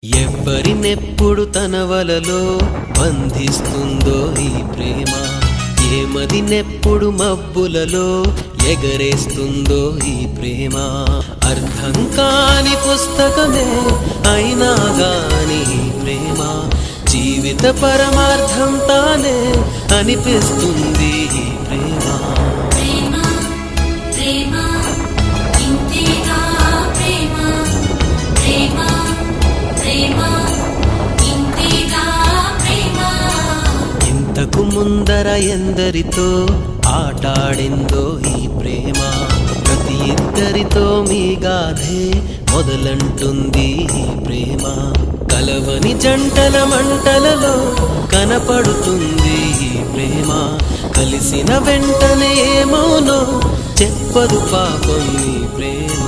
ఎవ్వరినెప్పుడు తన వలలో బంధిస్తుందో ఈ ప్రేమ, ఏమదినెప్పుడు మబ్బులలో ఎగరేస్తుందో ఈ ప్రేమ. అర్థం కాని పుస్తకమే అయినా గాని ఈ ప్రేమ జీవిత పరమార్థం తానే అనిపిస్తుంది ఈ ప్రేమ. ఇంతకు ముందర ఎందరితో ఆటాడిందో ఈ ప్రేమ, ప్రతి ఇద్దరితో మీ గాథే మొదలంటుంది ఈ ప్రేమ. కలవని జంటల మంటలలో కనపడుతుంది ఈ ప్రేమ, కలిసిన వెంటనే ఏమోనో చెప్పదు పాపం ఈ ప్రేమ.